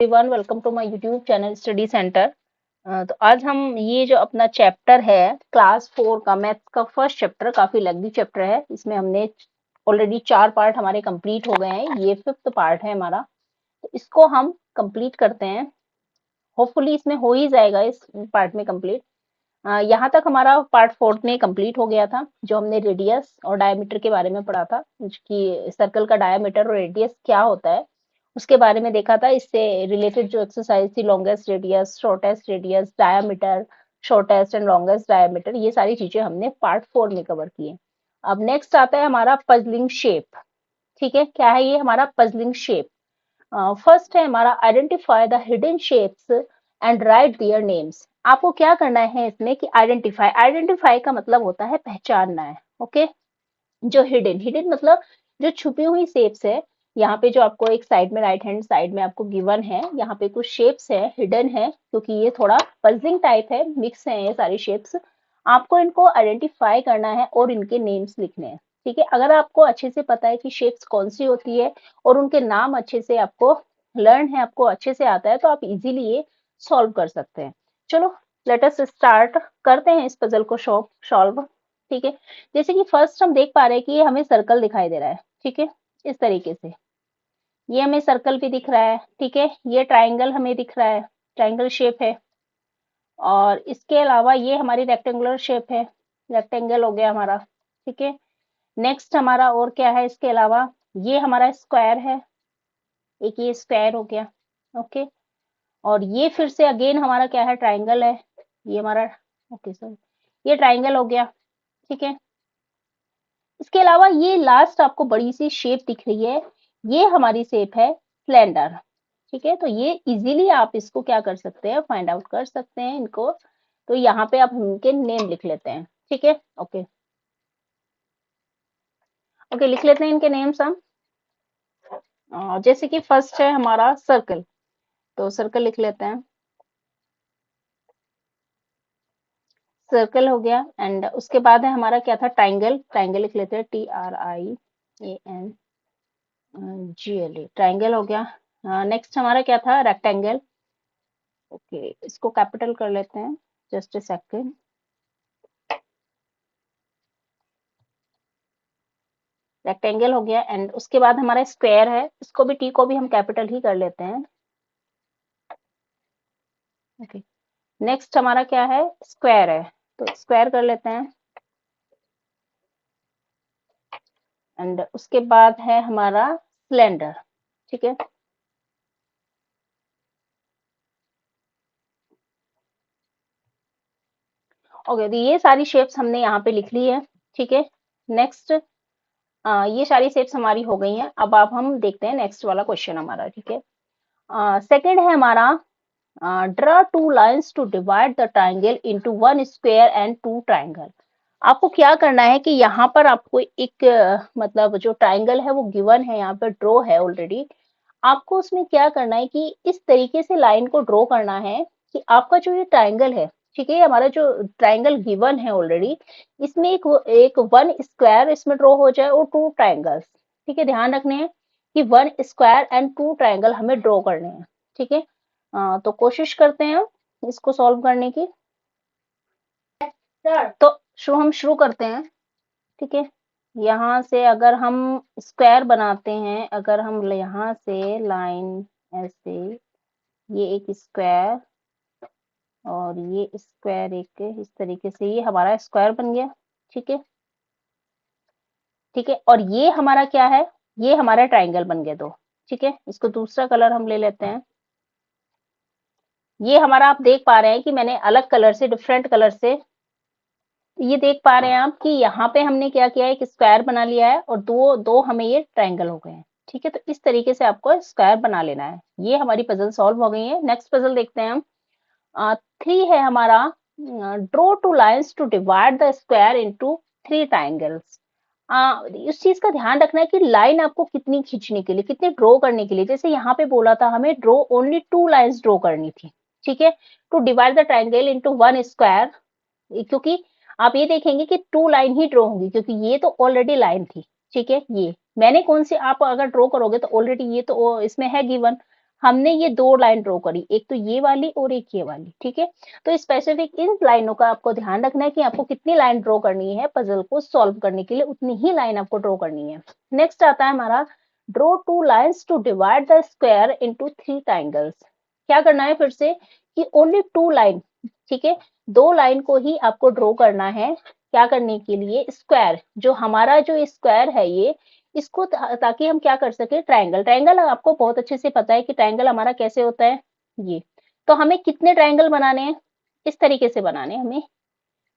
Everyone, welcome to my YouTube channel study centre. तो आज हम ये जो अपना चैप्टर है क्लास 4 का मैथ्स का फर्स्ट चैप्टर, काफी लेंथी चैप्टर है। इसमें हमने ऑलरेडी 4 पार्ट हमारे कंप्लीट हो गए हैं। ये 5th पार्ट है हमारा, तो इसको हम कंप्लीट करते हैं। होपफुली इसमें हो ही जाएगा इस पार्ट में कंप्लीट। यहाँ तक हमारा पार्ट 4 में कंप्लीट हो गया था, जो हमने रेडियस और डायमीटर के बारे में पढ़ा था कि सर्कल का डायमीटर और रेडियस क्या होता है, उसके बारे में देखा था। इससे रिलेटेड जो एक्सरसाइज थी, longest radius, shortest radius, diameter, shortest and longest diameter, ये सारी चीजें हमने पार्ट 4 में कवर की है। अब नेक्स्ट आता है हमारा पजलिंग शेप। ठीक है, क्या है ये हमारा पजलिंग शेप? फर्स्ट है हमारा identify the hidden shapes and right their names. आपको क्या करना है इसमें कि आइडेंटिफाई का मतलब होता है पहचानना है। ओके, जो हिडन हिडन मतलब जो छुपी हुई शेप्स है। यहाँ पे जो आपको एक साइड में, राइट हैंड साइड में आपको गिवन है, यहाँ पे कुछ शेप्स है हिडन है, क्योंकि ये थोड़ा पजलिंग टाइप है, मिक्स है ये सारी शेप्स। आपको इनको आइडेंटिफाई करना है और इनके नेम्स लिखने हैं। ठीक है, अगर आपको अच्छे से पता है कि शेप्स कौन सी होती है और उनके नाम अच्छे से आपको लर्न है, आपको अच्छे से आता है, तो आप इजीली ये सॉल्व कर सकते हैं। चलो लेट अस स्टार्ट करते हैं इस पजल को सॉल्व। ठीक है, जैसे कि फर्स्ट हम देख पा रहे हैं कि ये हमें सर्कल दिखाई दे रहा है। ठीक है, इस तरीके से ये हमें सर्कल भी दिख रहा है। ठीक है, ये ट्राइंगल हमें दिख रहा है, ट्राइंगल शेप है। और इसके अलावा ये हमारी रेक्टेंगुलर शेप है, रेक्टेंगल हो गया हमारा। ठीक है, नेक्स्ट हमारा और क्या है इसके अलावा? ये हमारा स्क्वायर है, एक ये स्क्वायर हो गया। ओके, और ये फिर से अगेन हमारा क्या है? ट्राइंगल है, ये हमारा। ओके सर, ये ट्राइंगल हो गया। ठीक है, इसके अलावा ये लास्ट आपको बड़ी सी शेप दिख रही है, ये हमारी शेप है सिलेंडर। ठीक है, तो ये इजीली आप इसको क्या कर सकते हैं? फाइंड आउट कर सकते हैं इनको। तो यहाँ पे आप इनके नेम लिख लेते हैं। ठीक है, ओके ओके, लिख लेते हैं इनके नेम्स हम। जैसे कि फर्स्ट है हमारा सर्कल, तो सर्कल लिख लेते हैं, सर्कल हो गया। एंड उसके बाद है हमारा क्या था? ट्राइंगल, ट्राइंगल लिख लेते हैं, TRIANGLE, ट्राइंगल हो गया। नेक्स्ट हमारा क्या था? रेक्टेंगल। ओके, इसको कैपिटल कर लेते हैं, जस्ट अ सेकंड। रेक्टेंगल हो गया। एंड उसके बाद हमारा स्क्वायर है, इसको भी, टी को भी हम कैपिटल ही कर लेते हैं। ओके, नेक्स्ट हमारा क्या है? स्क्वायर है, तो स्क्वायर कर लेते हैं। एंड उसके बाद है हमारा सिलेंडर। ठीक है, ओके, तो ये सारी शेप्स हमने यहाँ पे लिख ली है। ठीक है, नेक्स्ट ये सारी शेप्स हमारी हो गई हैं। अब हम देखते हैं नेक्स्ट वाला क्वेश्चन हमारा। ठीक है, सेकंड है हमारा, draw two lines to divide the triangle into one square and two triangle. आपको क्या करना है कि यहाँ पर आपको एक मतलब जो ट्राइंगल है वो गिवन है, यहाँ पर ड्रॉ है ऑलरेडी। आपको उसमें क्या करना है कि इस तरीके से लाइन को ड्रॉ करना है कि आपका जो ये ट्राइंगल है, ठीक है, हमारा जो ट्राइंगल गिवन है ऑलरेडी, इसमें एक वन स्क्वायर इसमें ड्रॉ हो जाए और टू ट्राइंगल्स। ठीक है, ध्यान रखने हैं कि one square and two triangle हमें ड्रॉ करने हैं। ठीक है, तो कोशिश करते हैं इसको सॉल्व करने की। तो हम शुरू करते हैं। ठीक है, यहाँ से अगर हम स्क्वायर बनाते हैं, अगर हम यहाँ से लाइन ऐसे, ये एक स्क्वायर और ये स्क्वायर एक, इस तरीके से ये हमारा स्क्वायर बन गया। ठीक है, ठीक है, और ये हमारा क्या है? ये हमारा ट्राइंगल बन गया दो। ठीक है, इसको दूसरा कलर हम ले लेते हैं। ये हमारा, आप देख पा रहे हैं कि मैंने अलग कलर से, डिफरेंट कलर से, ये देख पा रहे हैं आप कि यहाँ पे हमने क्या किया है? एक स्क्वायर बना लिया है और दो दो हमें ये ट्राइंगल हो गए हैं। ठीक है, तो इस तरीके से आपको स्क्वायर बना लेना है। ये हमारी पजल सॉल्व हो गई है। नेक्स्ट पजल देखते हैं हम। 3 है हमारा, draw two lines to divide the square into 3 triangles. इस चीज का ध्यान रखना है कि लाइन आपको कितनी खींचने के लिए, कितने ड्रॉ करने के लिए। जैसे यहाँ पे बोला था हमें ड्रॉ ओनली 2 लाइंस ड्रॉ करनी थी। ठीक है, to divide the triangle into one square, क्योंकि आप ये देखेंगे कि 2 लाइन ही ड्रॉ होंगी, क्योंकि ये तो ऑलरेडी लाइन थी। ठीक है, ये मैंने कौन सी, आप अगर ड्रॉ करोगे तो ऑलरेडी ये तो इसमें है गिवन, हमने ये दो लाइन ड्रॉ करी, एक तो ये वाली और एक ये वाली, ठीक है। तो स्पेसिफिक इन लाइनों का आपको ध्यान रखना है कि आपको कितनी लाइन ड्रॉ करनी है पजल को सॉल्व करने के लिए, उतनी ही लाइन आपको ड्रॉ करनी है। नेक्स्ट आता है हमारा draw two lines to divide the square into three triangles. क्या करना है फिर से कि ओनली टू लाइन, ठीक है, दो लाइन को ही आपको ड्रॉ करना है। क्या करने के लिए, स्क्वायर, जो हमारा जो स्क्वायर है ये, इसको ताकि हम क्या कर सके, ट्रायंगल। ट्रायंगल आपको बहुत अच्छे से पता है कि ट्रायंगल हमारा कैसे होता है, ये। तो हमें कितने ट्रायंगल बनाने हैं, इस तरीके से बनाने हैं हमें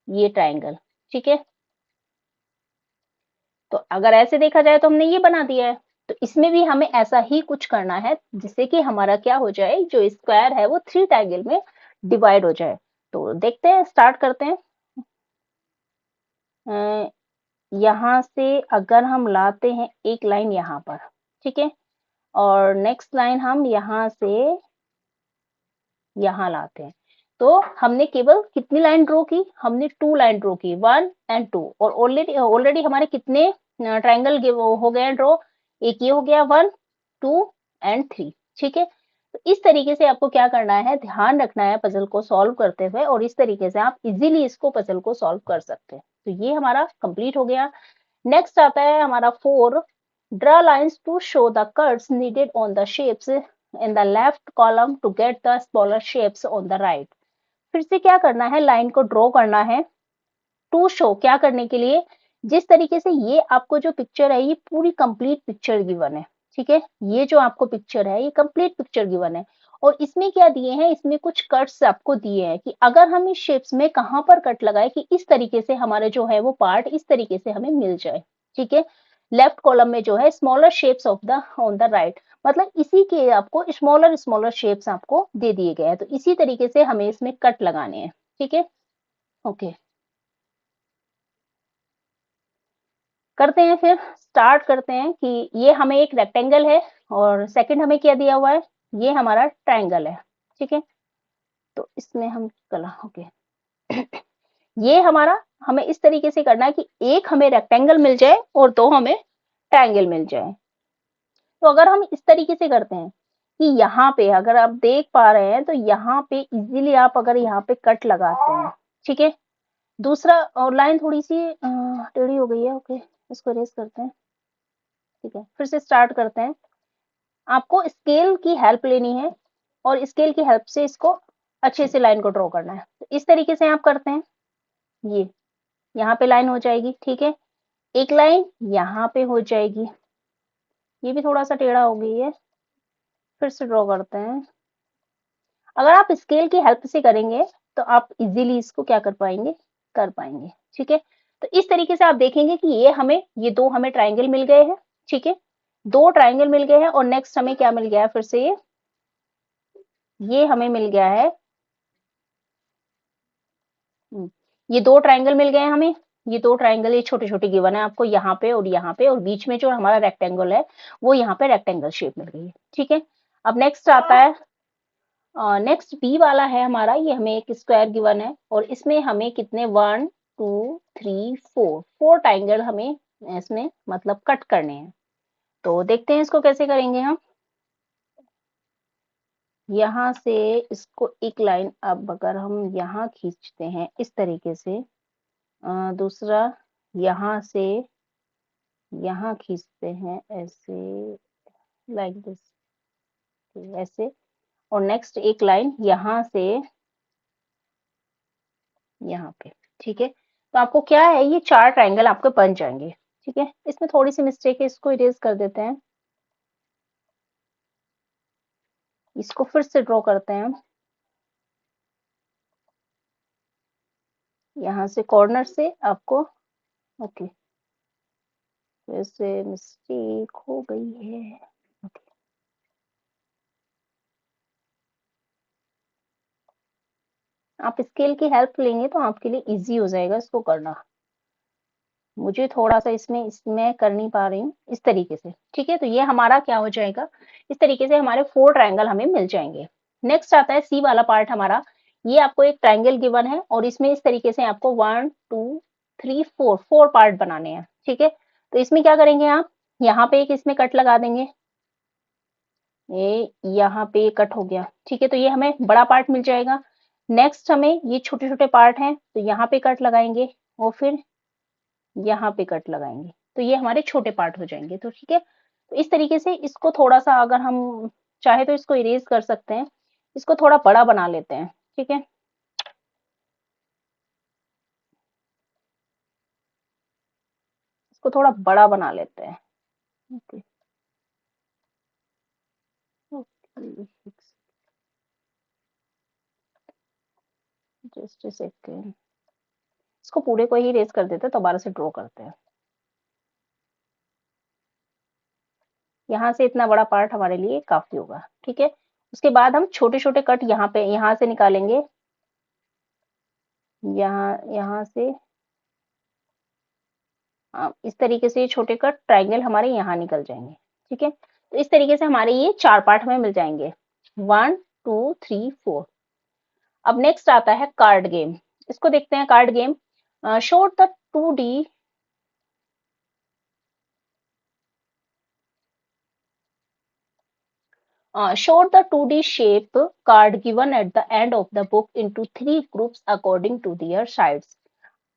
ये ट्रायंगल, ठीक है। तो अगर ऐसे देखा जाए तो हमने ये बना दिया है, तो इसमें भी हमें ऐसा ही कुछ करना है जिससे कि हमारा क्या हो जाए, जो स्क्वायर है वो थ्री ट्रायंगल में डिवाइड हो जाए। तो देखते हैं, स्टार्ट करते हैं। यहाँ से अगर हम लाते हैं एक लाइन यहाँ पर, ठीक है, और नेक्स्ट लाइन हम यहाँ से यहाँ लाते हैं, तो हमने केवल कितनी लाइन ड्रॉ की, हमने टू लाइन ड्रॉ की, 1 एंड 2, और ऑलरेडी ऑलरेडी हमारे कितने ट्रायंगल हो गए ड्रॉ, एक ये हो गया 1 2 एंड 3, ठीक है। तो इस तरीके से आपको क्या करना है, ध्यान रखना है पजल को सॉल्व करते हुए, और इस तरीके से आप इजीली इसको पजल को सॉल्व कर सकते हैं। तो ये हमारा कंप्लीट हो गया। नेक्स्ट आता है हमारा 4, draw lines to show the curves needed on the shapes in the left column to get the smaller shapes on the right. फिर से क्या करना है, लाइन को ड्रॉ करना है टू शो, क्या करने के लिए, जिस तरीके से ये आपको जो पिक्चर है ये पूरी कंप्लीट पिक्चर गिवन है, ठीक है। ये जो आपको पिक्चर है ये कंप्लीट पिक्चर गिवन है, और इसमें क्या दिए हैं, इसमें कुछ कट्स आपको दिए हैं कि अगर हम इस शेप्स में कहां पर कट लगाए कि इस तरीके से हमारे जो है वो पार्ट इस तरीके से हमें मिल जाए, ठीक है। लेफ्ट कॉलम में जो है smaller shapes of the on the right, मतलब इसी के आपको स्मॉलर स्मॉलर शेप्स आपको दे दिए गए हैं, तो इसी तरीके से हमें इसमें कट लगाने हैं, ठीक है। ओके, करते हैं, फिर स्टार्ट करते हैं कि ये हमें एक रेक्टेंगल है, और सेकंड हमें क्या दिया हुआ है, ये हमारा ट्रायंगल है, ठीक है। तो इसमें हम कला, ओके, ये हमारा, हमें इस तरीके से करना है कि एक हमें रेक्टेंगल मिल जाए और दो हमें ट्रायंगल मिल जाए। तो अगर हम इस तरीके से करते हैं कि यहाँ पे अगर आप देख पा रहे हैं तो यहाँ पे इजीली आप अगर यहाँ पे कट लगाते हैं, ठीक है। दूसरा, और लाइन थोड़ी सी टेढ़ी हो गई है, ओके, इसको रेस करते हैं, ठीक है, फिर से स्टार्ट करते हैं। आपको स्केल की हेल्प लेनी है, और स्केल की हेल्प से इसको अच्छे से लाइन को ड्रॉ करना है। तो इस तरीके से आप करते हैं, ये यहाँ पे लाइन हो जाएगी, ठीक है, एक लाइन यहाँ पे हो जाएगी, ये भी थोड़ा सा टेढ़ा हो गई है, फिर से ड्रॉ करते हैं। अगर आप स्केल की हेल्प से करेंगे तो आप इजीली इसको क्या कर पाएंगे, कर पाएंगे, ठीक है। तो इस तरीके से आप देखेंगे कि ये दो हमें ट्राइंगल मिल गए हैं, ठीक है, दो ट्राइंगल मिल गए हैं, और नेक्स्ट हमें क्या मिल गया है, फिर से ये हमें मिल गया है, ये दो ट्राइंगल मिल गए हमें, ये दो ट्राइंगल ये छोटे छोटे गिवन है आपको यहाँ पे और यहाँ पे, और बीच में जो हमारा रेक्टेंगल है वो यहाँ पे रेक्टेंगल शेप मिल गई है, ठीक है। अब नेक्स्ट आता है, नेक्स्ट बी वाला है हमारा, ये हमें एक स्क्वायर गिवन है, और इसमें हमें कितने 1 2 3 4 फोर ट्राइंगल हमें इसमें मतलब कट करने हैं। तो देखते हैं इसको कैसे करेंगे हम। यहाँ से इसको एक लाइन, अब अगर हम यहाँ खींचते हैं इस तरीके से, दूसरा यहाँ से यहाँ खींचते हैं ऐसे, लाइक दिस, ऐसे, और नेक्स्ट एक लाइन यहाँ से यहाँ पे, ठीक है। तो आपको क्या है, ये चार ट्रायंगल आपके बन जाएंगे, ठीक है। इसमें थोड़ी सी मिस्टेक है, इसको इरेज कर देते हैं, इसको फिर से ड्रॉ करते हैं हम, यहाँ से कॉर्नर से आपको, ओके, वैसे मिस्टेक हो गई है, ओके। आप स्केल की हेल्प लेंगे तो आपके लिए इजी हो जाएगा इसको करना। मुझे थोड़ा सा इसमें कर नहीं पा रही हूँ इस तरीके से, ठीक है। तो ये हमारा क्या हो जाएगा, इस तरीके से हमारे फोर ट्रायंगल हमें मिल जाएंगे। नेक्स्ट आता है सी वाला पार्ट हमारा, ये आपको एक ट्रायंगल गिवन है, और इसमें इस तरीके से आपको 1 2 3 4 फोर पार्ट बनाने हैं, ठीक है। तो इसमें क्या करेंगे आप, यहाँ पे एक इसमें कट लगा देंगे, ये यहाँ पे कट हो गया, ठीक है, तो ये हमें बड़ा पार्ट मिल जाएगा। नेक्स्ट हमें ये छोटे छोटे पार्ट हैं, तो यहाँ पे कट लगाएंगे और फिर यहाँ पे कट लगाएंगे, तो ये हमारे छोटे पार्ट हो जाएंगे। तो ठीक है, तो इस तरीके से इसको थोड़ा सा, अगर हम चाहे तो इसको इरेज कर सकते हैं, इसको थोड़ा बड़ा बना लेते हैं, ठीक है। इसको थोड़ा बड़ा बना लेते हैं। ओके, जस्ट सेकेंड, इसको पूरे को ही इरेज कर देते हैं, दोबारा से ड्रॉ करते हैं। यहाँ से इतना बड़ा पार्ट हमारे लिए काफी होगा, ठीक है। उसके बाद हम छोटे छोटे कट यहाँ पे, यहाँ से निकालेंगे, यहाँ यहाँ से इस तरीके से ये छोटे कट ट्राइंगल हमारे यहाँ निकल जाएंगे, ठीक है। तो इस तरीके से हमारे ये 4 पार्ट हमें मिल जाएंगे, 1 2 3 4। अब नेक्स्ट आता है कार्ड गेम। इसको देखते हैं। Card game, show the 2D show the 2D shape card given at the end of the book into 3 groups according to their sides।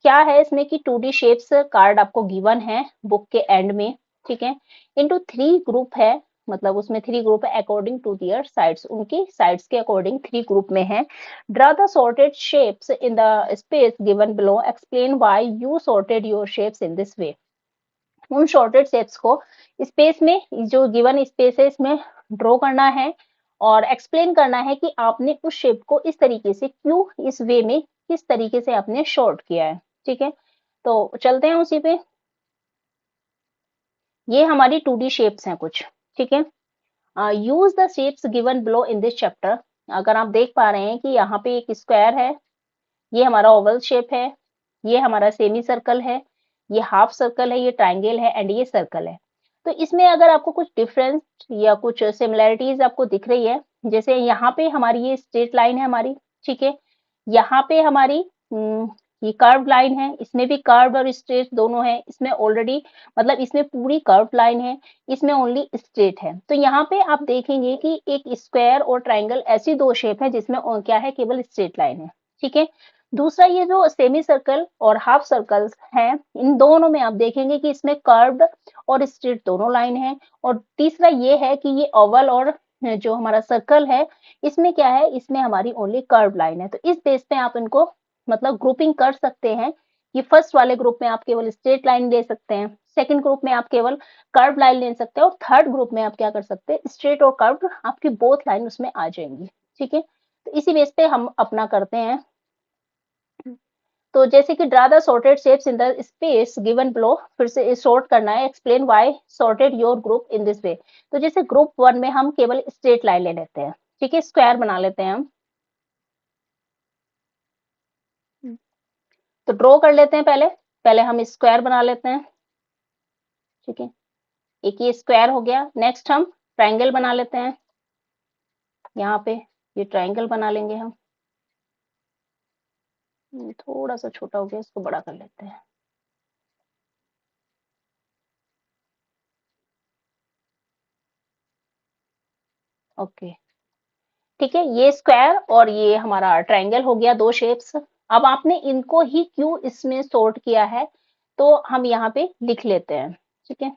क्या है इसमें कि 2D शेप्स कार्ड आपको गिवन है बुक के एंड में, ठीक है। इनटू 3 ग्रुप है, मतलब उसमें 3 ग्रुप है अकॉर्डिंग टू दियर साइड्स, उनकी साइड्स के अकॉर्डिंग 3 ग्रुप में है। Draw the sorted shapes in the space given below, explain why you sorted your shapes in this way. उन शॉर्टेड शेप्स को स्पेस में, जो गिवन स्पेस है इसमें ड्रॉ करना है और एक्सप्लेन करना है कि आपने उस शेप को इस तरीके से क्यों, इस वे में किस तरीके से आपने शॉर्ट किया है, ठीक है। तो चलते हैं उसी पे। ये हमारी 2D शेप्स हैं कुछ, ठीक है। Use the shapes given below in this chapter. अगर आप देख पा रहे हैं कि यहाँ पे एक स्क्वायर है, ये हमारा ओवल शेप है, ये हमारा सेमी सर्कल है, ये हाफ सर्कल है, ये ट्राइंगल है एंड ये सर्कल है। तो इसमें अगर आपको कुछ डिफरेंस या कुछ सिमिलैरिटीज आपको दिख रही है, जैसे यहाँ पे हमारी ये स्ट्रेट लाइन है हमारी, ठीक है। यहाँ पे हमारी ये कर्व लाइन है, इसमें भी कर्व और स्ट्रेट दोनों है। इसमें ऑलरेडी, मतलब इसमें पूरी कर्व लाइन है, इसमें ओनली स्ट्रेट है। तो यहाँ पे आप देखेंगे कि एक स्क्वायर और ट्राइंगल ऐसी दो शेप है जिसमें क्या है, केवल स्ट्रेट लाइन है, ठीक है। दूसरा, ये जो सेमी सर्कल और हाफ सर्कल्स हैं, इन दोनों में आप देखेंगे कि इसमें कर्व्ड और स्ट्रेट दोनों लाइन है। और तीसरा ये है कि ये ओवल और जो हमारा सर्कल है, इसमें क्या है, इसमें हमारी ओनली कर्व लाइन है। तो इस बेस पे आप इनको मतलब ग्रुपिंग कर सकते हैं। ये फर्स्ट वाले ग्रुप में आप केवल स्ट्रेट लाइन ले सकते हैं, सेकंड ग्रुप में आप केवल कर्व लाइन ले सकते हैं और थर्ड ग्रुप में आप क्या कर सकते हैं, स्ट्रेट और कर्व आपकी बोथ लाइन उसमें आ जाएंगी, ठीक है। तो इसी बेस पे हम अपना करते हैं। तो जैसे कि draw the sorted shapes in the space given below, फिर से सॉर्ट करना है। Explain why sorted your group in this way. तो जैसे ग्रुप 1 में हम केवल स्ट्रेट लाइन ले लेते हैं, ठीक है, स्क्वायर बना लेते हैं हम। तो ड्रॉ कर लेते हैं, पहले पहले हम स्क्वायर बना लेते हैं, ठीक है। एक ये स्क्वायर हो गया। नेक्स्ट हम ट्राइंगल बना लेते हैं, यहाँ पे ये ट्राइंगल बना लेंगे हम। थोड़ा सा छोटा हो गया, इसको बड़ा कर लेते हैं। ओके, ठीक है, ये स्क्वायर और ये हमारा ट्रायंगल हो गया, दो शेप्स। अब आपने इनको ही क्यों इसमें सॉर्ट किया है, तो हम यहाँ पे लिख लेते हैं, ठीक है।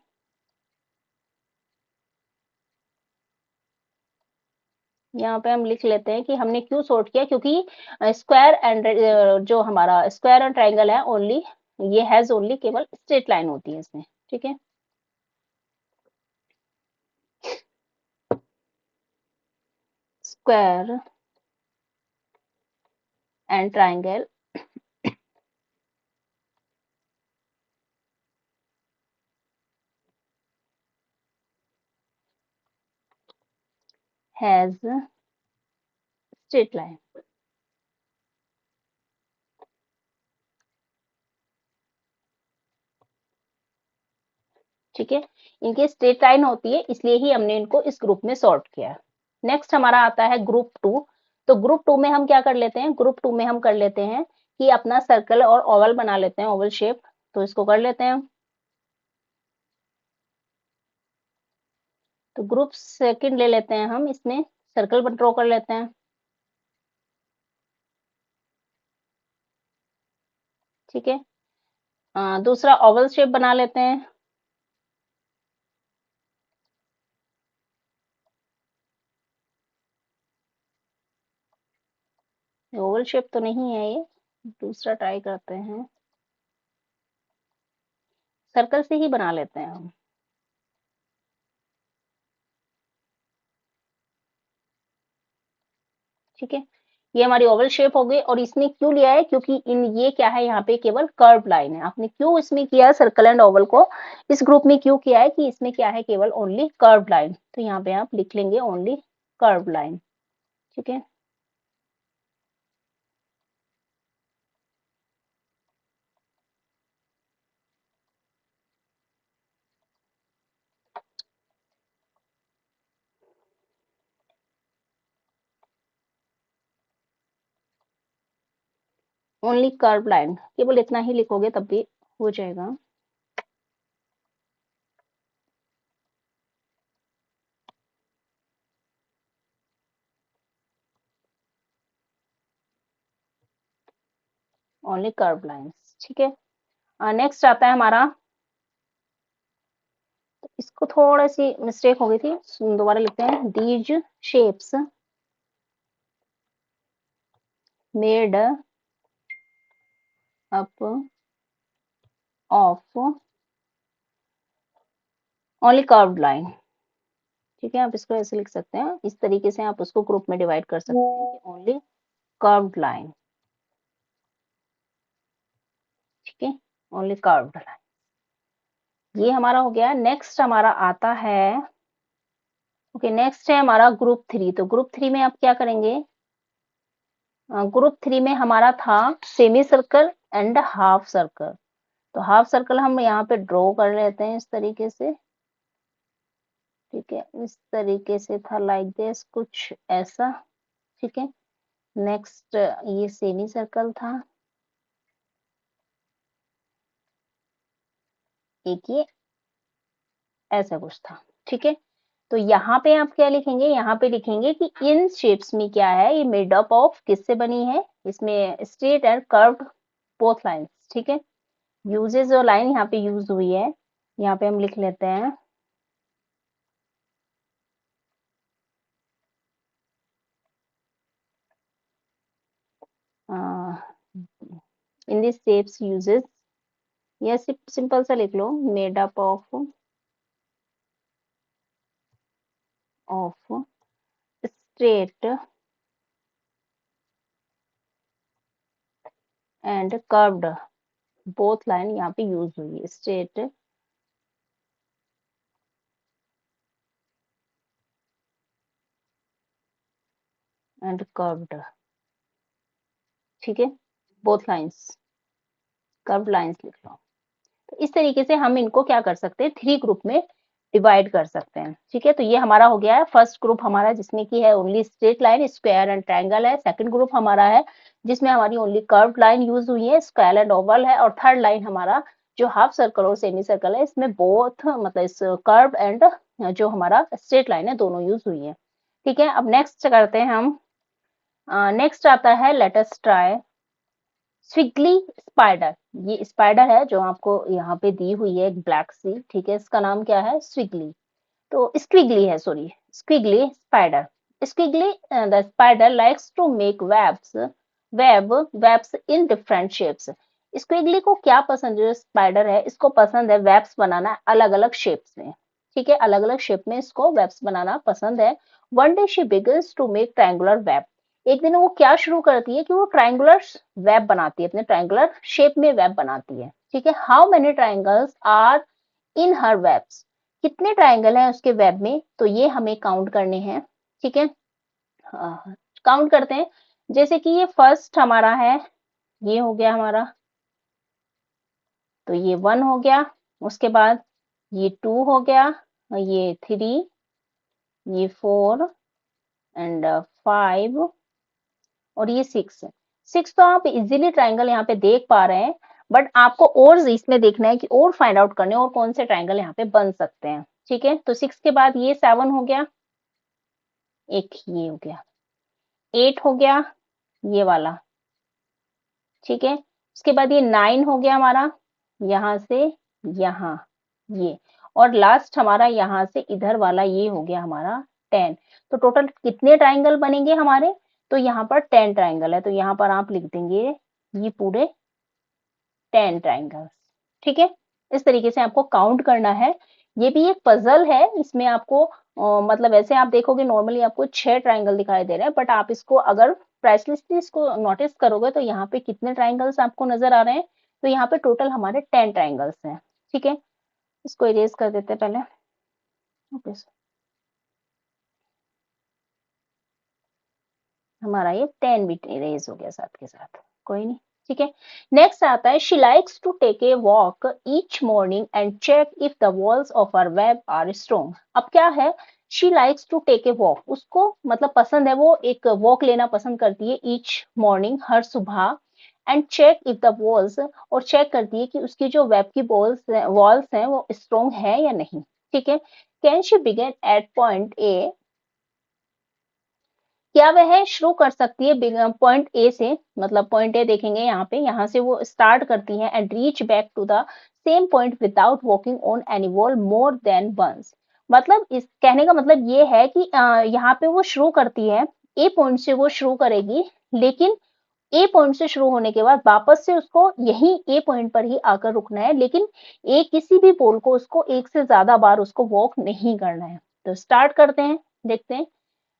यहाँ पे हम लिख लेते हैं कि हमने क्यों सॉर्ट किया, क्योंकि स्क्वायर एंड जो हमारा स्क्वायर एंड ट्रायंगल है, ओनली ये हैज ओनली केवल स्ट्रेट लाइन होती है इसमें, ठीक है। Square and triangle has straight line, ठीक है। इनकी स्ट्रेट लाइन होती है, इसलिए ही हमने इनको इस ग्रुप में सॉर्ट किया। नेक्स्ट हमारा आता है ग्रुप 2। तो ग्रुप 2 में हम क्या कर लेते हैं, ग्रुप 2 में हम कर लेते हैं कि अपना सर्कल और ओवल बना लेते हैं, ओवल शेप। तो इसको कर लेते हैं हम। तो ग्रुप सेकंड ले लेते हैं हम, इसमें सर्कल ड्रॉ कर लेते हैं। ठीक है, दूसरा ओवल शेप बना लेते हैं। ओवल शेप तो नहीं है ये, दूसरा ट्राई करते हैं, सर्कल से ही बना लेते हैं हम। ठीक है, ये हमारी ओवल शेप हो गई। और इसने क्यों लिया है, क्योंकि इन ये क्या है, यहाँ पे केवल कर्व लाइन है। आपने क्यों इसमें किया सर्कल एंड ओवल को इस ग्रुप में क्यों किया है, कि इसमें क्या है, केवल ओनली कर्व लाइन। तो यहाँ पे आप लिख लेंगे ओनली कर्व लाइन। ठीक है, ओनली कर्व लाइन, केवल इतना ही लिखोगे तब भी हो जाएगा। Only curve lines. ठीक है, नेक्स्ट आता है हमारा, इसको थोड़ा सी मिस्टेक हो गई थी, दोबारा लिखते हैं। These shapes made up of only curved line. ठीक है, आप इसको ऐसे लिख सकते हैं, इस तरीके से आप उसको ग्रुप में डिवाइड कर सकते हैं कि ओनली कर्व्ड लाइन। ठीक है, ओनली कर्व्ड लाइन, ये हमारा हो गया। नेक्स्ट हमारा आता है, ओके, नेक्स्ट है हमारा ग्रुप थ्री। तो ग्रुप थ्री में आप क्या करेंगे, ग्रुप थ्री में हमारा था semi circle and half circle. तो हाफ सर्कल हम यहाँ पे ड्रॉ कर लेते हैं इस तरीके से। ठीक है, इस तरीके से था, लाइक दिस, कुछ ऐसा। ठीक है, नेक्स्ट ये सेमी सर्कल था, एक ये ऐसा कुछ था। ठीक है, तो यहाँ पे आप क्या लिखेंगे, यहाँ पे लिखेंगे कि इन शेप्स में क्या है, ये मेड अप ऑफ किससे बनी है, इसमें straight and curved both lines. ठीक है, यूजेस जो लाइन यहाँ पे यूज हुई है, यहाँ पे हम लिख लेते हैं, इन दिस शेप्स यूजेस, या सिंपल सा लिख लो, made up of straight and curved both line, यहाँ पे यूज हुई है, स्ट्रेट एंड कर्व्ड। ठीक है, बोथ लाइंस, कर्व्ड लाइंस लिख लो। तो इस तरीके से हम इनको क्या कर सकते हैं, थ्री ग्रुप में डिवाइड कर सकते हैं। ठीक है, तो ये हमारा हो गया है फर्स्ट ग्रुप हमारा, जिसमें की है only straight line, square and triangle है। सेकंड ग्रुप हमारा है जिसमें हमारी ओनली कर्व्ड लाइन यूज हुई है, स्क्वायर एंड ओवल है। और थर्ड लाइन हमारा जो हाफ सर्कल और सेमी सर्कल है, इसमें बोथ मतलब इस कर्व एंड जो हमारा स्ट्रेट लाइन है, दोनों यूज हुई है। ठीक है, अब नेक्स्ट करते हैं हम, नेक्स्ट आता है लेट अस ट्राई स्विगली स्पाइडर। ये स्पाइडर है जो आपको यहाँ पे दी हुई है, एक ब्लैक सी। ठीक है, इसका नाम क्या है, स्विगली, तो स्क्विगली है, sorry, Squiggly spider. Squiggly the spider likes to make webs in different shapes. Squiggly को क्या पसंद है, जो स्पाइडर है इसको पसंद है वेब्स बनाना अलग अलग शेप्स में। ठीक है, अलग अलग शेप में इसको वेब्स बनाना पसंद है। One day she begins to make triangular web. एक दिन वो क्या शुरू करती है कि वो ट्रायंगुलर वेब बनाती है, अपने ट्रायंगुलर शेप में वेब बनाती है। ठीक है, how many triangles are in her webs, कितने ट्रायंगल हैं उसके वेब में, तो ये हमें काउंट करने हैं। ठीक है, काउंट करते हैं। जैसे कि ये फर्स्ट हमारा है, ये हो गया हमारा, तो ये 1 हो गया, उसके बाद ये 2 हो गया, ये 3, ये 4 एंड 5 और ये 6। 6 तो आप इजीली ट्रायंगल यहाँ पे देख पा रहे हैं, बट आपको और इसमें देखना है कि और फाइंड आउट करने और कौन से ट्रायंगल यहाँ पे बन सकते हैं। ठीक है, तो 6 के बाद ये 7 हो गया, एक ये हो गया, 8 हो गया ये वाला, ठीक है, उसके बाद ये 9 हो गया हमारा, यहाँ से यहाँ ये, और लास्ट हमारा यहाँ से इधर वाला ये हो गया हमारा 10। तो टोटल कितने ट्राइंगल बनेंगे हमारे, तो यहाँ पर 10 ट्राइंगल है, तो यहाँ पर आप लिख देंगे ये पूरे 10 ट्राइंगल्स, ठीक है। इस तरीके से आपको काउंट करना है। ये भी एक पजल है, इसमें आपको मतलब ऐसे आप देखोगे नॉर्मली आपको 6 ट्राइंगल दिखाई दे रहे हैं, बट आप इसको अगर प्राइसलिस्टली इसको नोटिस करोगे तो यहाँ पे कितने ट्राइंगल्स आपको नजर आ रहे हैं, तो यहाँ पे टोटल हमारे 10 ट्राइंगल्स हैं, ठीक है। इसको इरेज कर देते हैं पहले, ओके, हमारा ये 10 भी इरेज हो गया साथ के साथ, कोई नहीं, ठीक है। नेक्स्ट आता है, she likes to take a walk each morning and check if the walls of our web are strong. अब क्या है, she likes to take a walk, उसको मतलब पसंद है, वो एक वॉक लेना पसंद करती है ईच मॉर्निंग, हर सुबह, and check if the walls, और चेक करती है कि उसकी जो वेब की वॉल्स हैं वो स्ट्रॉन्ग है या नहीं, ठीक है। Can she begin at point A, क्या वह शुरू कर सकती है पॉइंट ए से, मतलब पॉइंट ए देखेंगे यहाँ पे, यहाँ से वो स्टार्ट करती है, and reach back to the same point without walking on any wall more than once. मतलब इस कहने का मतलब ये है कि यहाँ पे वो शुरू करती है, ए पॉइंट से वो शुरू करेगी, लेकिन ए पॉइंट से शुरू होने के बाद वापस से उसको यही ए पॉइंट पर ही आकर रुकना है, लेकिन ए किसी भी पोल को उसको एक से ज्यादा बार उसको वॉक नहीं करना है। तो स्टार्ट करते हैं, देखते हैं,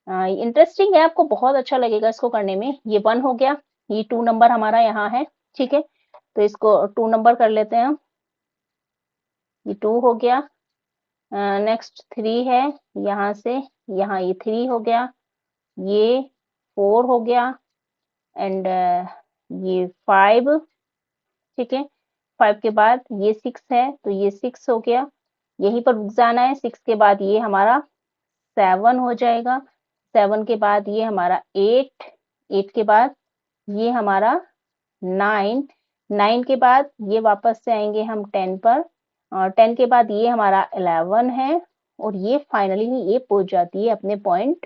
इंटरेस्टिंग है, आपको बहुत अच्छा लगेगा इसको करने में। ये 1 हो गया, ये 2 नंबर हमारा यहाँ है, ठीक है, तो इसको 2 नंबर कर लेते हैं हम, ये 2 हो गया। नेक्स्ट 3 है, यहाँ से यहाँ ये 3 हो गया, ये 4 हो गया, एंड ये 5, ठीक है, 5 के बाद ये 6 है, तो ये 6 हो गया, यहीं पर रुक जाना है, 6 के बाद ये हमारा 7 हो जाएगा, 7 के बाद ये हमारा 8, 8 के बाद ये हमारा 9, 9 के बाद ये वापस से आएंगे हम 10 पर, और 10 के बाद ये हमारा 11 है, और ये फाइनली ये पहुंच जाती है अपने पॉइंट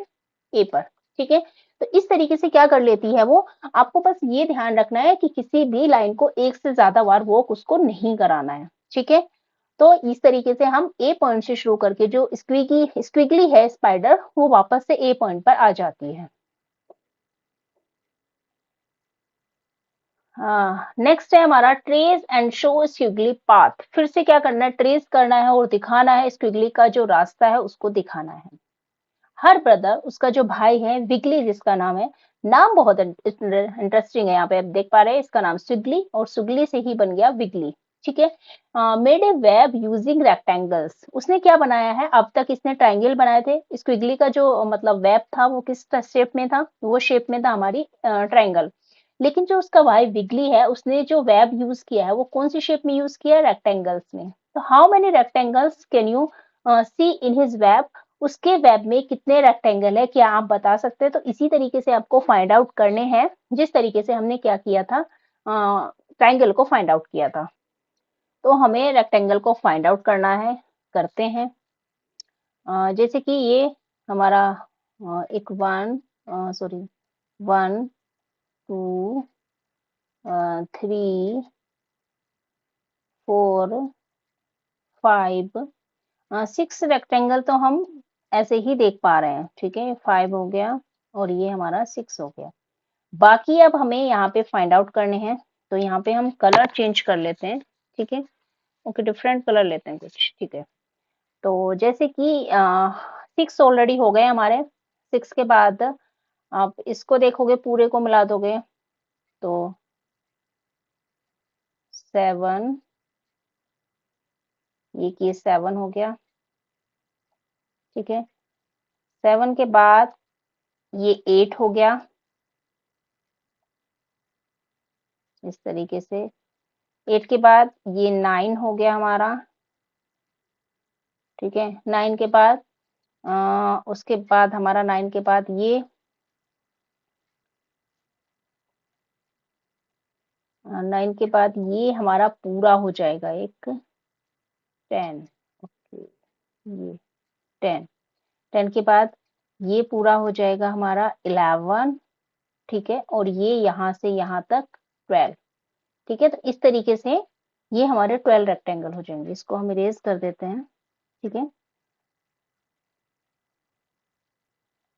ए पर, ठीक है। तो इस तरीके से क्या कर लेती है वो, आपको बस ये ध्यान रखना है कि किसी भी लाइन को एक से ज्यादा बार वॉक उसको नहीं कराना है, ठीक है। तो इस तरीके से हम ए पॉइंट से शुरू करके जो स्क्विगली है स्पाइडर, वो वापस से ए पॉइंट पर आ जाती है। नेक्स्ट है हमारा ट्रेस एंड शो स्क्विगली पाथ। फिर से क्या करना है, ट्रेस करना है और दिखाना है, स्क्विगली का जो रास्ता है उसको दिखाना है। हर ब्रदर, उसका जो भाई है विगली जिसका नाम है, नाम बहुत इंटरेस्टिंग है, यहाँ पे आप देख पा रहे हैं इसका नाम स्विगली, और स्विगली से ही बन गया विगली, ठीक है। Made a web using rectangles, उसने क्या बनाया है, अब तक इसने ट्राइंगल बनाए थे, स्क्विगली का जो मतलब वेब था वो किस शेप में था, वो शेप में था हमारी ट्राइंगल, लेकिन जो उसका भाई विगली है उसने जो वेब यूज किया है वो कौन सी शेप में यूज किया है, रेक्टेंगल्स में। तो how many rectangles can you see in his web, उसके वेब में कितने रेक्टेंगल है, क्या आप बता सकते हैं। तो इसी तरीके से आपको फाइंड आउट करने हैं, जिस तरीके से हमने क्या किया था, ट्राइंगल को फाइंड आउट किया था। तो हमें रेक्टेंगल को फाइंड आउट करना है, करते हैं। जैसे कि ये हमारा एक 1, सॉरी, 1 2 3 4 5 6 रेक्टेंगल तो हम ऐसे ही देख पा रहे हैं, ठीक है, 5 हो गया और ये हमारा 6 हो गया। बाकी अब हमें यहाँ पे फाइंड आउट करने हैं, तो यहाँ पे हम कलर चेंज कर लेते हैं, ठीक है, ओके, डिफरेंट कलर लेते हैं कुछ, ठीक है। तो जैसे कि 6 ऑलरेडी हो गए हमारे, 6 के बाद आप इसको देखोगे, पूरे को मिला दोगे तो 7, ये 7 हो गया, ठीक है। 7 के बाद ये 8 हो गया, इस तरीके से। 8 के बाद ये 9 हो गया हमारा, ठीक है। 9 के बाद उसके बाद हमारा 9 के बाद ये 9 के बाद ये हमारा पूरा हो जाएगा एक 10, ओके, ये 10, 10 के बाद ये पूरा हो जाएगा हमारा 11, ठीक है, और ये यहाँ से यहाँ तक 12, ठीक है। तो इस तरीके से ये हमारे 12 रेक्टेंगल हो जाएंगे। इसको हम इरेज कर देते हैं, ठीक है।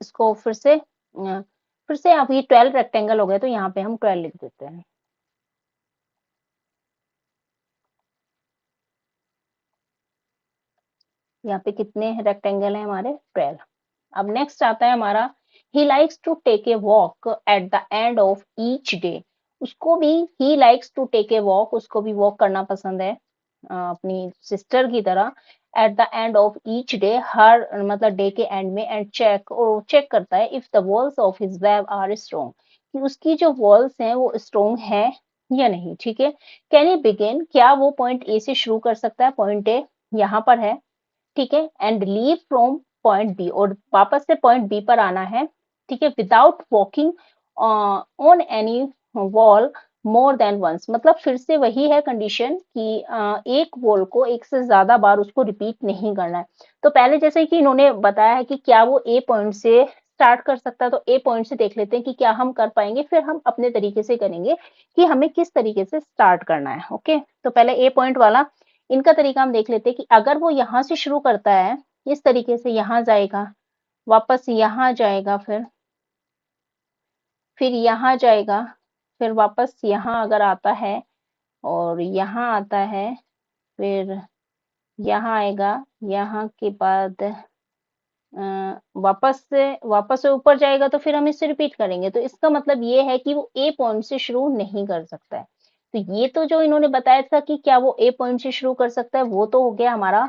इसको फिर से अब ये 12 रेक्टेंगल हो गए, तो यहाँ पे हम 12 लिख देते हैं। यहाँ पे कितने रेक्टेंगल है हमारे? 12। अब नेक्स्ट आता है हमारा, he likes to take a walk at the end of each day. उसको भी he likes to take a walk, उसको भी वॉक करना पसंद है अपनी सिस्टर की तरह। At the end of each day, हर मतलब डे के एंड में, एंड चेक, और चेक करता है if the walls of his web are strong, कि उसकी जो वॉल्स हैं वो स्ट्रॉन्ग है या नहीं, ठीक है। कैन ही बिगिन, क्या वो पॉइंट ए से शुरू कर सकता है? पॉइंट ए यहाँ पर है, ठीक है, and leave from point B, और वापस से पॉइंट बी पर आना है, ठीक है, without walking on any wall more than once. मतलब फिर से वही है कंडीशन कि एक वॉल को एक से ज्यादा बार उसको रिपीट नहीं करना है। तो पहले जैसे कि इन्होंने बताया है कि क्या वो ए पॉइंट से स्टार्ट कर सकता है, तो ए पॉइंट से देख लेते हैं कि क्या हम कर पाएंगे, फिर हम अपने तरीके से करेंगे कि हमें किस तरीके से स्टार्ट करना है। ओके, तो पहले ए पॉइंट वाला इनका तरीका हम देख लेते हैं कि अगर वो यहाँ से शुरू करता है इस तरीके से, यहाँ जाएगा, वापस यहाँ जाएगा, फिर यहाँ जाएगा, फिर वापस यहाँ अगर आता है और यहाँ आता है, फिर यहाँ आएगा, यहाँ के बाद वापस से ऊपर जाएगा, तो फिर हम इससे रिपीट करेंगे। तो इसका मतलब ये है कि वो ए पॉइंट से शुरू नहीं कर सकता है। तो ये तो जो इन्होंने बताया था कि क्या वो ए पॉइंट से शुरू कर सकता है, वो तो हो गया हमारा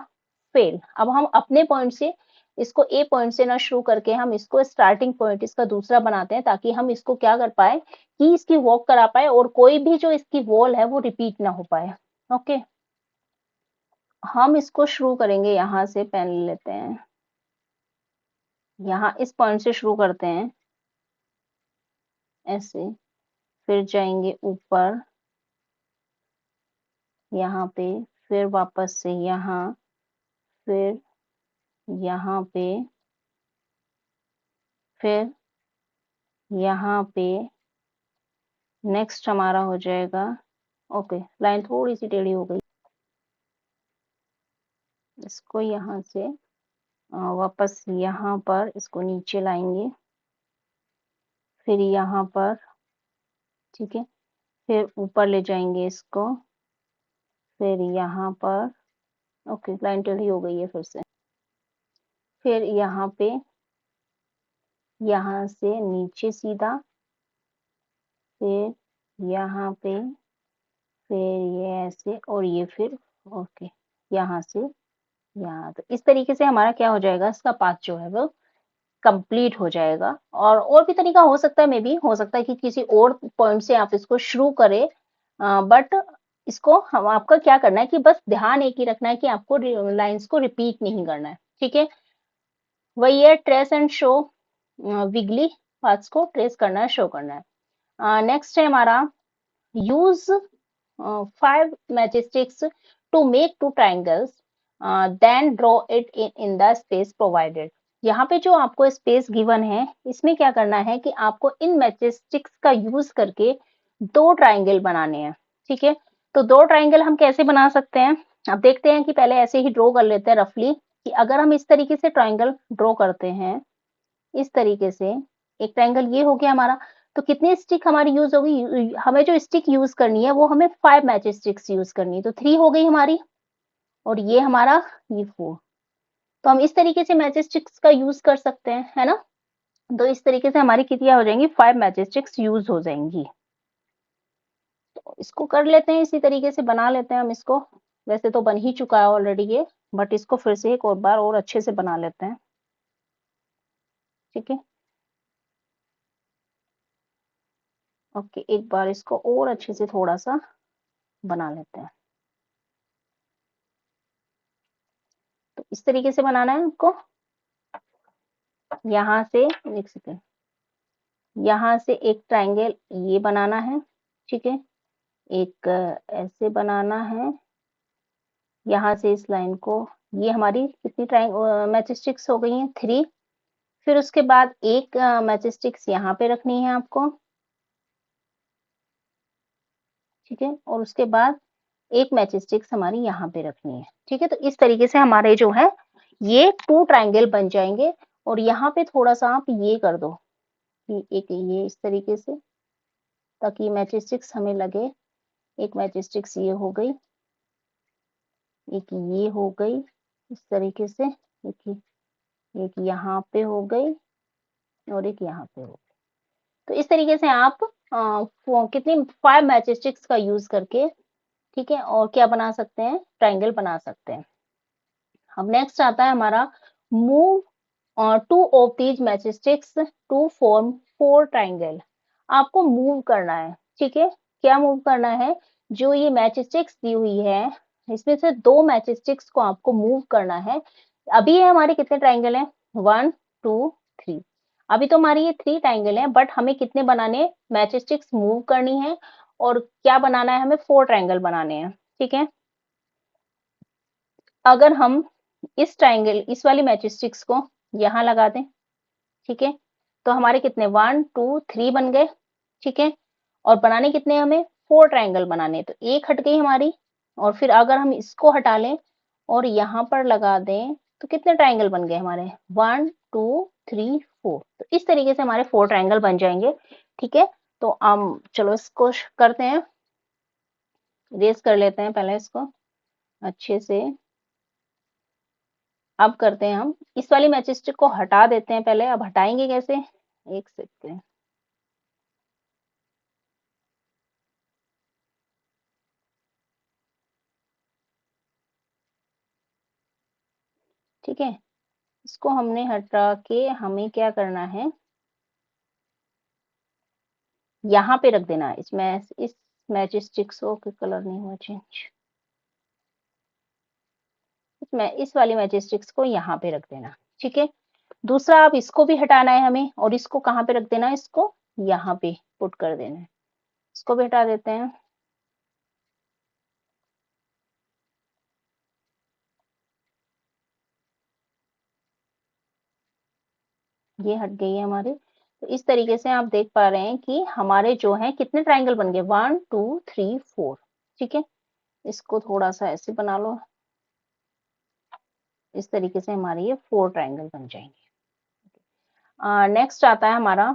फेल। अब हम अपने पॉइंट से इसको ए पॉइंट से ना शुरू करके हम इसको स्टार्टिंग पॉइंट इसका दूसरा बनाते हैं, ताकि हम इसको क्या कर पाए कि इसकी वॉक करा पाए, और कोई भी जो इसकी वॉल है वो रिपीट ना हो पाए। ओके, हम इसको शुरू करेंगे, यहाँ से पेन लेते हैं, यहाँ इस पॉइंट से शुरू करते हैं ऐसे, फिर जाएंगे ऊपर यहाँ पे, फिर वापस से यहाँ, फिर यहाँ पे, फिर यहाँ पे, नेक्स्ट हमारा हो जाएगा। ओके, लाइन थोड़ी सी टेढ़ी हो गई, इसको यहाँ से वापस यहाँ पर इसको नीचे लाएंगे, फिर यहाँ पर, ठीक है, फिर ऊपर ले जाएंगे इसको, फिर यहाँ पर। ओके, लाइन टेढ़ी हो गई है फिर से, फिर यहाँ पे, यहाँ से नीचे सीधा, फिर यहाँ पे, फिर ये ऐसे, और ये फिर ओके यहाँ से यहाँ। तो इस तरीके से हमारा क्या हो जाएगा, इसका पाथ जो है वो कंप्लीट हो जाएगा। और भी तरीका हो सकता है, मे बी हो सकता है कि किसी और पॉइंट से आप इसको शुरू करें, बट इसको हम आपका क्या करना है कि बस ध्यान एक ही रखना है कि आपको लाइंस को रिपीट नहीं करना है, ठीक है। वही है, ट्रेस एंड शो, विगली पाथ्स को ट्रेस करना है, शो करना है। नेक्स्ट है हमारा, use 5 matchsticks to make 2 triangles, then draw it in the space provided। यहाँ पे जो आपको स्पेस गिवन है, इसमें क्या करना है कि आपको इन मैचस्टिक्स का यूज करके 2 ट्राइंगल बनाने हैं, ठीक है। तो 2 ट्राइंगल हम कैसे बना सकते हैं, अब देखते हैं कि पहले ऐसे ही ड्रॉ कर लेते हैं रफली, कि अगर हम इस तरीके से ट्राइंगल ड्रॉ करते हैं, इस तरीके से एक ट्रायंगल ये हो गया हमारा। तो कितनी स्टिक हमारी यूज होगी, हमें जो स्टिक यूज करनी है वो हमें 5 मैच स्टिक्स यूज करनी है, तो 3 हो गई हमारी, और ये हमारा ये 4। तो हम इस तरीके से मैच स्टिक्स का यूज कर सकते हैं, है ना। तो इस तरीके से हमारी कितनी हो जाएंगी, 5 मैच स्टिक्स यूज हो जाएंगी। तो इसको कर लेते हैं, इसी तरीके से बना लेते हैं हम इसको। वैसे तो बन ही चुका है ऑलरेडी ये, बट इसको फिर से एक और बार और अच्छे से बना लेते हैं, ठीक है। ओके, एक बार इसको और अच्छे से थोड़ा सा बना लेते हैं। तो इस तरीके से बनाना है आपको, यहाँ से एक सेकेंड, यहाँ से एक ट्रायंगल ये बनाना है, ठीक है, एक ऐसे बनाना है, यहाँ से इस लाइन को ये हमारी कितनी मैच स्टिक्स हो गई हैं, 3। फिर उसके बाद एक मैच स्टिक्स यहाँ पे रखनी है आपको, ठीक है, और उसके बाद एक मैच स्टिक्स हमारी यहाँ पे रखनी है, ठीक है। तो इस तरीके से हमारे जो है ये 2 ट्रायंगल बन जाएंगे। और यहाँ पे थोड़ा सा आप ये कर दो कि एक ये इस तरीके से, ताकि मैच स्टिक्स हमें लगे। एक मैच स्टिक्स ये हो गई, एक ये हो गई इस तरीके से, एक यहाँ पे हो गई और एक यहाँ पे हो गई। तो इस तरीके से आप कितनी 5 मैच स्टिक्स का यूज करके, ठीक है, और क्या बना सकते हैं, ट्रायंगल बना सकते हैं। अब नेक्स्ट आता है हमारा move 2 of these match sticks to form 4 triangle. आपको मूव करना है, ठीक है। क्या मूव करना है, जो ये मैच स्टिक्स दी हुई है इसमें से 2 मैच स्टिक्स को आपको मूव करना है। अभी ये हमारे कितने ट्रायंगल हैं, 1 2 3। अभी तो हमारी ये 3 ट्रायंगल है, बट हमें कितने बनाने, मैच स्टिक्स मूव करनी है और क्या बनाना है, हमें 4 ट्रायंगल बनाने हैं, ठीक है। अगर हम इस ट्रायंगल, इस वाली मैच स्टिक्स को यहाँ लगा दें, ठीक है, तो हमारे कितने 1 2 3 बन गए, ठीक है। और बनाने कितने हमें, 4 ट्रायंगल बनाने, तो एक हट गई हमारी। और फिर अगर हम इसको हटा लें और यहाँ पर लगा दें तो कितने ट्रायंगल बन गए हमारे, 1 2 3 4। तो इस तरीके से हमारे 4 ट्रायंगल बन जाएंगे, ठीक है। तो हम चलो इसको करते हैं, रेस कर लेते हैं पहले इसको अच्छे से। अब करते हैं हम इस वाली मैच स्टिक को हटा देते हैं पहले। अब हटाएंगे कैसे, एक सेकंड, ठीक है। इसको हमने हटा के हमें क्या करना है, यहाँ पे रख देना है। इसमें इस मैच स्टिक्स को कलर नहीं हुआ चेंज, इसमें इस वाली मैच स्टिक्स को यहाँ पे रख देना, ठीक है। दूसरा अब इसको भी हटाना है हमें, और इसको कहाँ पे रख देना है, इसको यहाँ पे पुट कर देना है। इसको भी हटा देते हैं, ये हट गई है हमारी। तो इस तरीके से आप देख पा रहे हैं कि हमारे जो है कितने ट्रायंगल बन गए, 1 2 3 4, ठीक है। इसको थोड़ा सा ऐसे बना लो, इस तरीके से हमारे ये 4 ट्रायंगल बन जाएंगे। नेक्स्ट आता है हमारा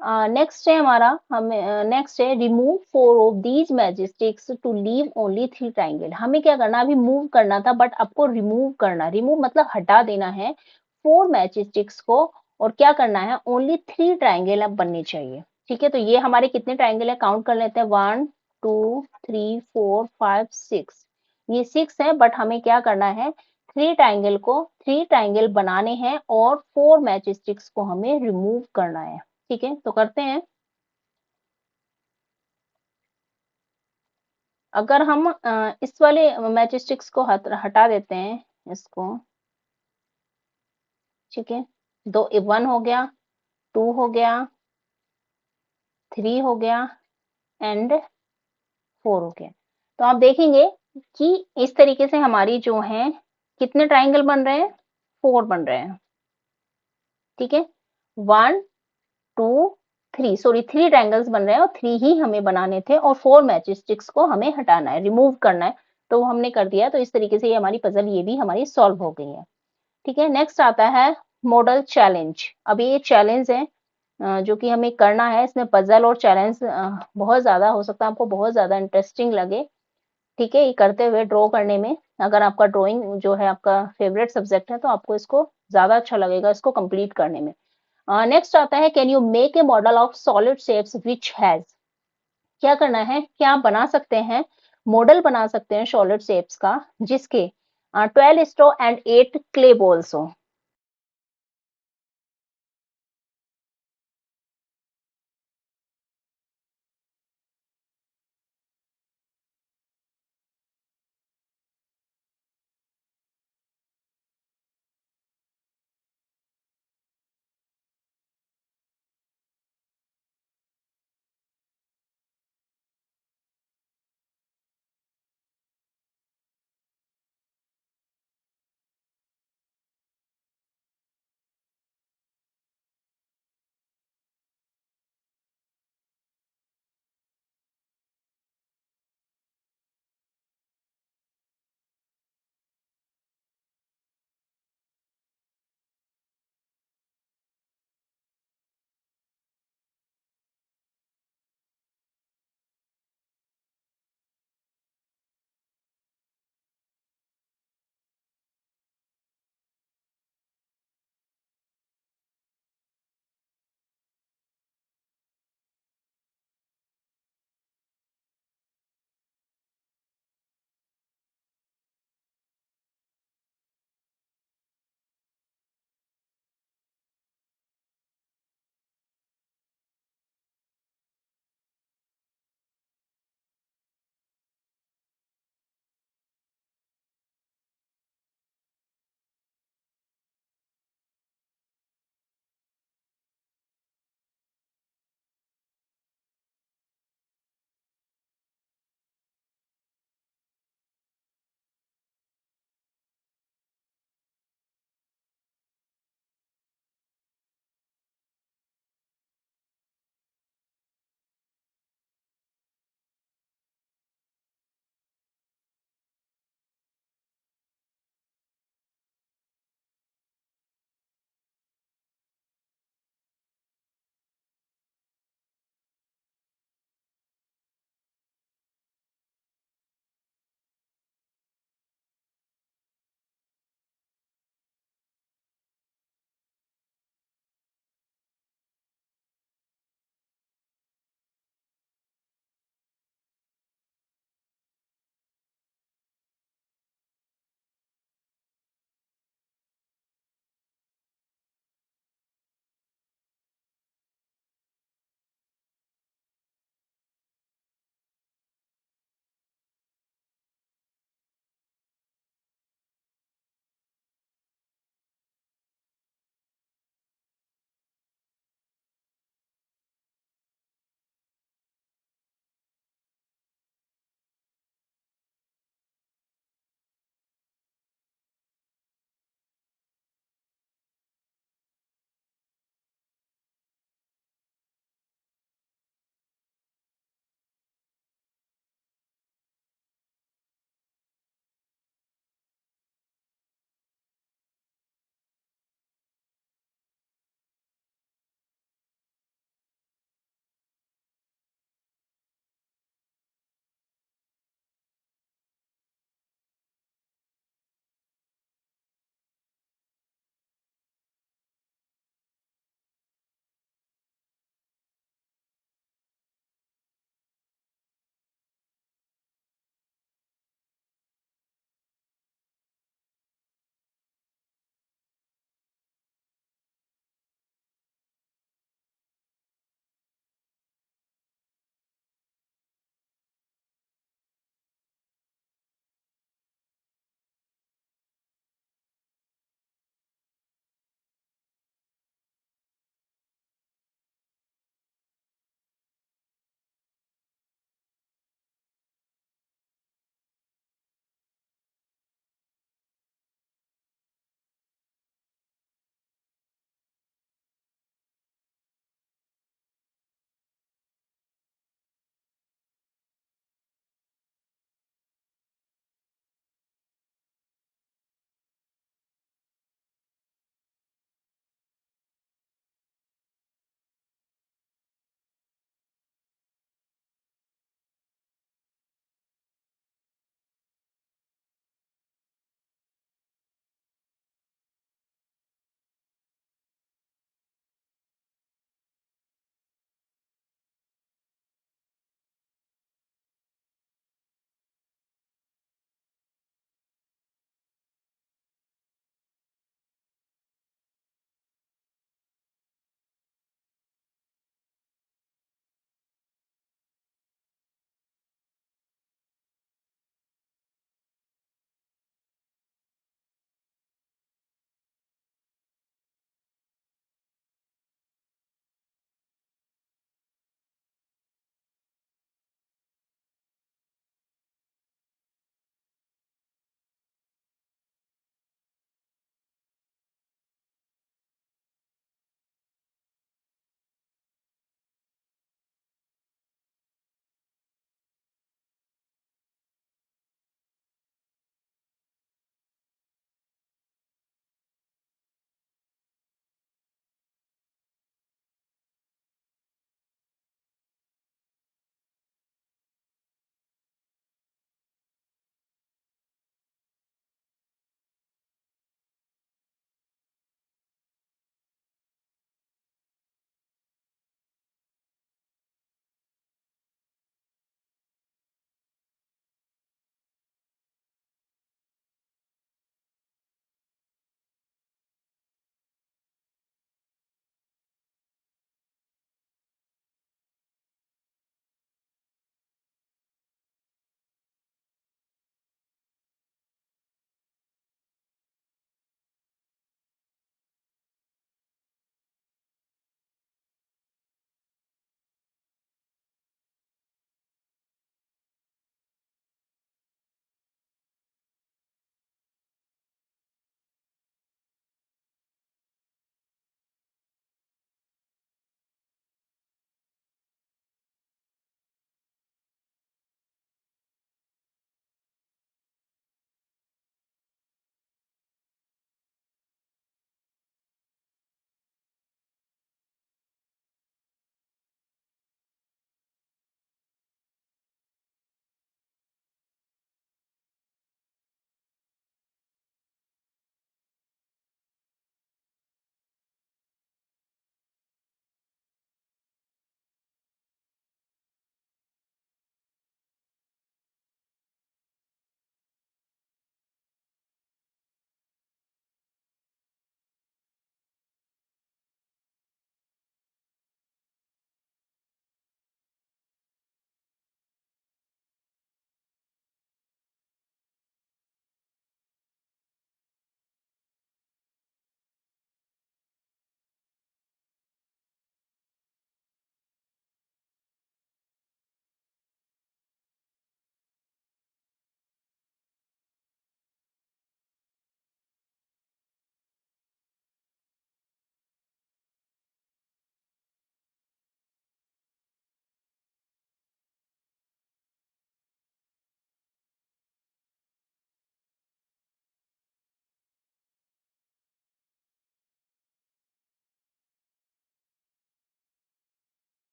नेक्स्ट है हमारा, हमें नेक्स्ट है remove 4 of these match sticks to leave only 3 triangle. हमें क्या करना, अभी मूव करना था बट आपको रिमूव करना, रिमूव मतलब हटा देना है 4 मैच स्टिक्स को। और क्या करना है, ओनली 3 ट्रायंगल अब बनने चाहिए, ठीक है। तो ये हमारे कितने ट्रायंगल है, काउंट कर लेते हैं, 1 2 3 4 5 6। ये 6 है, बट हमें क्या करना है, 3 ट्रायंगल बनाने हैं और 4 मैच स्टिक्स को हमें रिमूव करना है, ठीक है। तो करते हैं, अगर हम इस वाले मैच स्टिक्स को हटा देते हैं इसको, ठीक है। 1 हो गया, 2 हो गया, 3 हो गया एंड 4 हो गया। तो आप देखेंगे कि इस तरीके से हमारी जो है कितने ट्रायंगल बन रहे हैं, 4 बन रहे हैं, ठीक है। 1 2 3, सॉरी 3 ट्रायंगल्स बन रहे हैं और 3 ही हमें बनाने थे और 4 मैच स्टिक्स को हमें हटाना है, रिमूव करना है। तो वो हमने कर दिया। तो इस तरीके से ये हमारी पजल ये भी हमारी सॉल्व हो गई है, ठीक है। नेक्स्ट आता है मॉडल चैलेंज। अब ये चैलेंज है जो कि हमें करना है। इसमें पजल और चैलेंज बहुत ज्यादा हो सकता है आपको बहुत ज्यादा इंटरेस्टिंग लगे, ठीक है, ये करते हुए ड्रॉ करने में। अगर आपका ड्राइंग जो है आपका फेवरेट सब्जेक्ट है तो आपको इसको ज्यादा अच्छा लगेगा इसको कंप्लीट करने में। नेक्स्ट आता है can you make a model of solid shapes which has. क्या करना है, क्या आप बना सकते हैं, मॉडल बना सकते हैं सॉलिड शेप्स का जिसके 12 स्ट्रॉ एंड 8 क्ले बॉल्स हो,